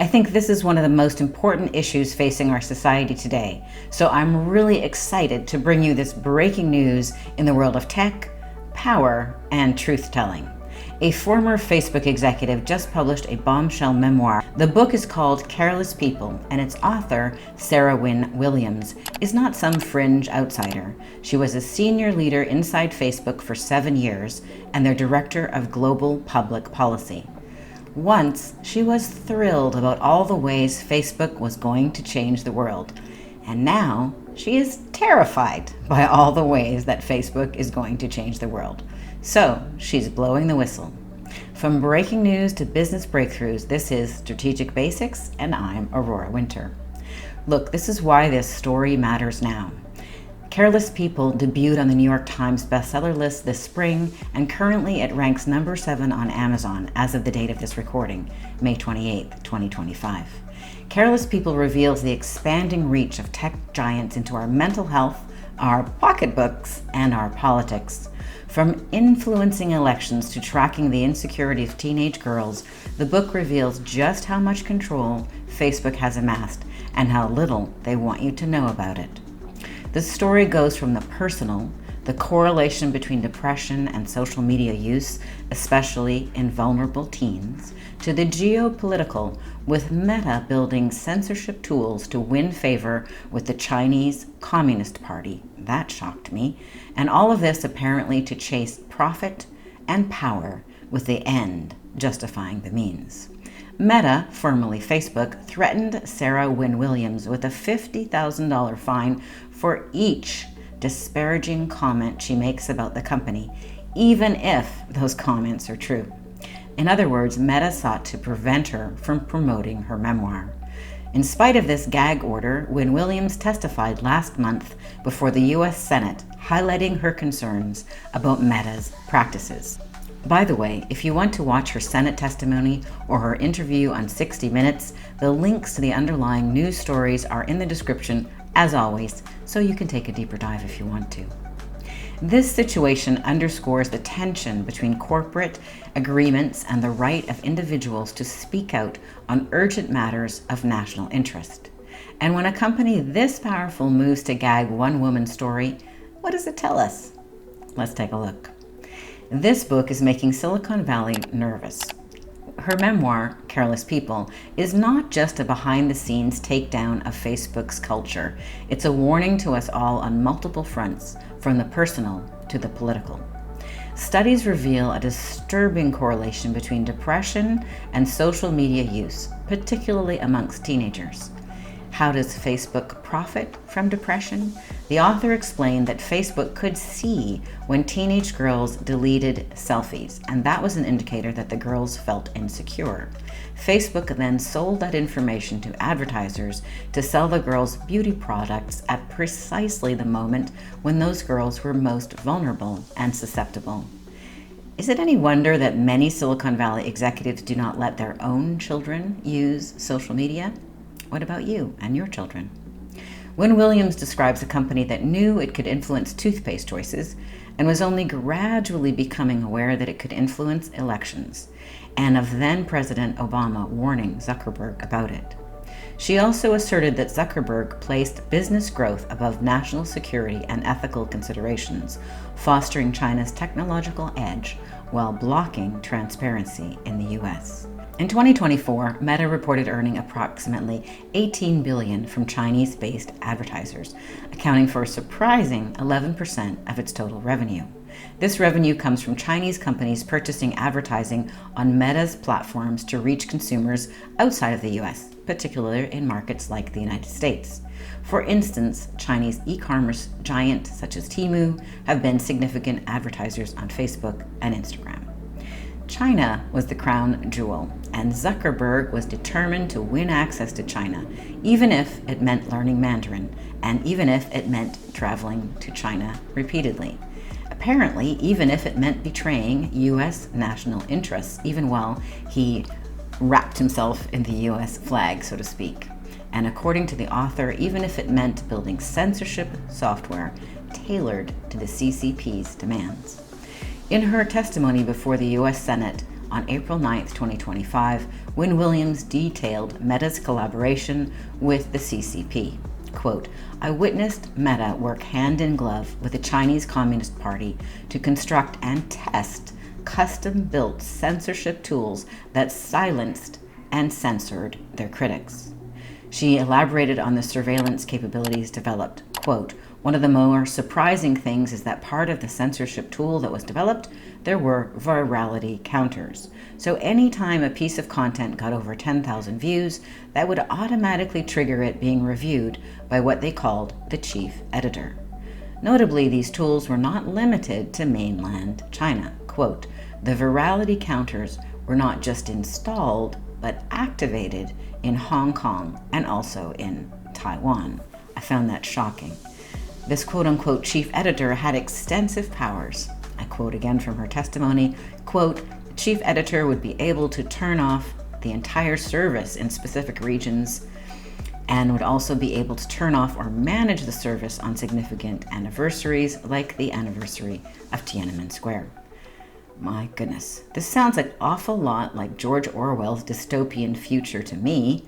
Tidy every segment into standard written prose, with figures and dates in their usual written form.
I think this is one of the most important issues facing our society today, so I'm really excited to bring you this breaking news in the world of tech, power, and truth-telling. A former Facebook executive just published a bombshell memoir. The book is called Careless People, and its author, Sarah Wynne Williams, is not some fringe outsider. She was a senior leader inside Facebook for 7 years and their director of global public policy. Once, she was thrilled about all the ways Facebook was going to change the world, and now she is terrified by all the ways that Facebook is going to change the world. So she's blowing the whistle. From breaking news to business breakthroughs, this is Strategic Basics, and I'm Aurora Winter. Look, this is why this story matters now. Careless People debuted on the New York Times bestseller list this spring, and currently it ranks number 7 on Amazon as of the date of this recording, May 28, 2025. Careless People reveals the expanding reach of tech giants into our mental health, our pocketbooks, and our politics. From influencing elections to tracking the insecurity of teenage girls, the book reveals just how much control Facebook has amassed and how little they want you to know about it. The story goes from the personal, the correlation between depression and social media use, especially in vulnerable teens, to the geopolitical, with Meta building censorship tools to win favor with the Chinese Communist Party. That shocked me. And all of this apparently to chase profit and power, with the end justifying the means. Meta, formerly Facebook, threatened Sarah Wynne Williams with a $50,000 fine for each disparaging comment she makes about the company, even if those comments are true. In other words, Meta sought to prevent her from promoting her memoir. In spite of this gag order, Wynne Williams testified last month before the U.S. Senate, highlighting her concerns about Meta's practices. By the way, if you want to watch her Senate testimony or her interview on 60 Minutes, the links to the underlying news stories are in the description, as always, so you can take a deeper dive if you want to. This situation underscores the tension between corporate agreements and the right of individuals to speak out on urgent matters of national interest. And when a company this powerful moves to gag one woman's story, what does it tell us? Let's take a look. This book is making Silicon Valley nervous. Her memoir, Careless People, is not just a behind-the-scenes takedown of Facebook's culture. It's a warning to us all on multiple fronts, from the personal to the political. Studies reveal a disturbing correlation between depression and social media use, particularly amongst teenagers. How does Facebook profit from depression? The author explained that Facebook could see when teenage girls deleted selfies, and that was an indicator that the girls felt insecure. Facebook then sold that information to advertisers to sell the girls beauty products at precisely the moment when those girls were most vulnerable and susceptible. Is it any wonder that many Silicon Valley executives do not let their own children use social media? What about you and your children? Wynne Williams describes a company that knew it could influence toothpaste choices and was only gradually becoming aware that it could influence elections, and of then-President Obama warning Zuckerberg about it. She also asserted that Zuckerberg placed business growth above national security and ethical considerations, fostering China's technological edge while blocking transparency in the U.S. In 2024, Meta reported earning approximately $18 billion from Chinese-based advertisers, accounting for a surprising 11% of its total revenue. This revenue comes from Chinese companies purchasing advertising on Meta's platforms to reach consumers outside of the US, particularly in markets like the United States. For instance, Chinese e-commerce giants such as Temu have been significant advertisers on Facebook and Instagram. China was the crown jewel, and Zuckerberg was determined to win access to China, even if it meant learning Mandarin, and even if it meant traveling to China repeatedly. Apparently, even if it meant betraying U.S. national interests, even while he wrapped himself in the U.S. flag, so to speak. And according to the author, even if it meant building censorship software tailored to the CCP's demands. In her testimony before the U.S. Senate on April 9, 2025, when Williams detailed Meta's collaboration with the CCP. Quote, I witnessed Meta work hand in glove with the Chinese Communist Party to construct and test custom-built censorship tools that silenced and censored their critics. She elaborated on the surveillance capabilities developed. Quote, one of the more surprising things is that part of the censorship tool that was developed, there were virality counters. So anytime a piece of content got over 10,000 views, that would automatically trigger it being reviewed by what they called the chief editor. Notably, these tools were not limited to mainland China. Quote, the virality counters were not just installed, but activated in Hong Kong and also in Taiwan. I found that shocking. This quote-unquote chief editor had extensive powers. I quote again from her testimony, quote, the chief editor would be able to turn off the entire service in specific regions and would also be able to turn off or manage the service on significant anniversaries like the anniversary of Tiananmen Square. My goodness, this sounds an awful lot like George Orwell's dystopian future to me.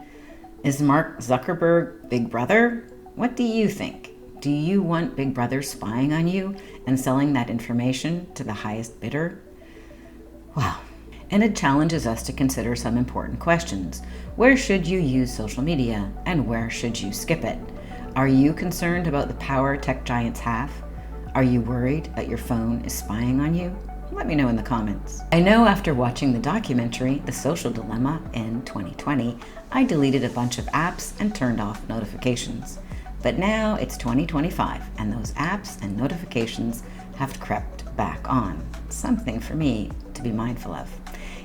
Is Mark Zuckerberg Big Brother? What do you think? Do you want Big Brother spying on you and selling that information to the highest bidder? Wow. And it challenges us to consider some important questions. Where should you use social media and where should you skip it? Are you concerned about the power tech giants have? Are you worried that your phone is spying on you? Let me know in the comments. I know after watching the documentary, The Social Dilemma, in 2020, I deleted a bunch of apps and turned off notifications. But now it's 2025, and those apps and notifications have crept back on. Something for me to be mindful of.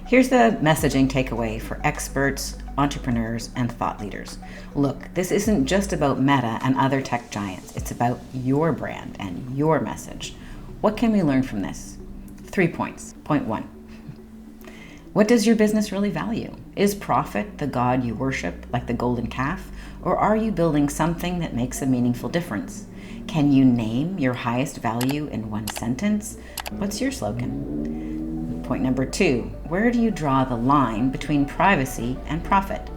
Here's the messaging takeaway for experts, entrepreneurs, and thought leaders. Look, this isn't just about Meta and other tech giants. It's about your brand and your message. What can we learn from this? 3 points. Point 1. What does your business really value? Is profit the god you worship, like the golden calf? Or are you building something that makes a meaningful difference? Can you name your highest value in one sentence? What's your slogan? Point number 2, where do you draw the line between privacy and profit?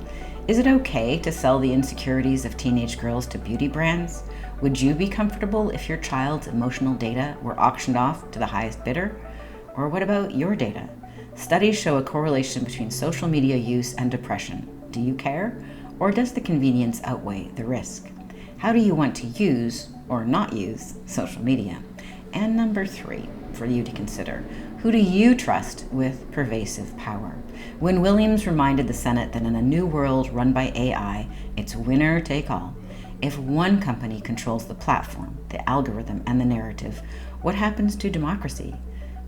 Is it okay to sell the insecurities of teenage girls to beauty brands? Would you be comfortable if your child's emotional data were auctioned off to the highest bidder? Or what about your data? Studies show a correlation between social media use and depression. Do you care? Or does the convenience outweigh the risk? How do you want to use or not use social media? And number 3, for you to consider, who do you trust with pervasive power? When Williams reminded the Senate that in a new world run by AI, it's winner take all. If one company controls the platform, the algorithm, and the narrative, what happens to democracy,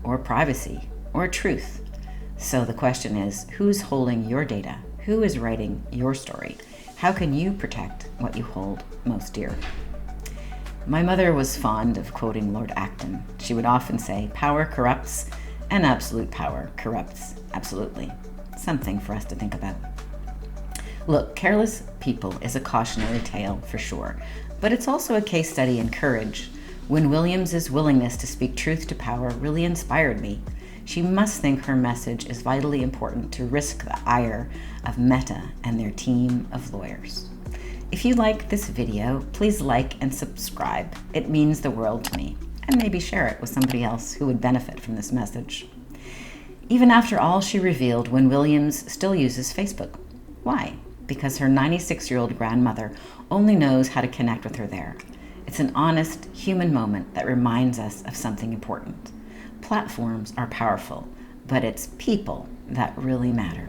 or privacy, or truth? So the question is, who's holding your data? Who is writing your story? How can you protect what you hold most dear? My mother was fond of quoting Lord Acton. She would often say, power corrupts, and absolute power corrupts absolutely. Something for us to think about. Look, Careless People is a cautionary tale for sure, but it's also a case study in courage. When Williams' willingness to speak truth to power really inspired me. She must think her message is vitally important to risk the ire of Meta and their team of lawyers. If you like this video, please like and subscribe. It means the world to me. And maybe share it with somebody else who would benefit from this message. Even after all she revealed, Wynne Williams still uses Facebook. Why? Because her 96-year-old grandmother only knows how to connect with her there. It's an honest, human moment that reminds us of something important. Platforms are powerful, but it's people that really matter.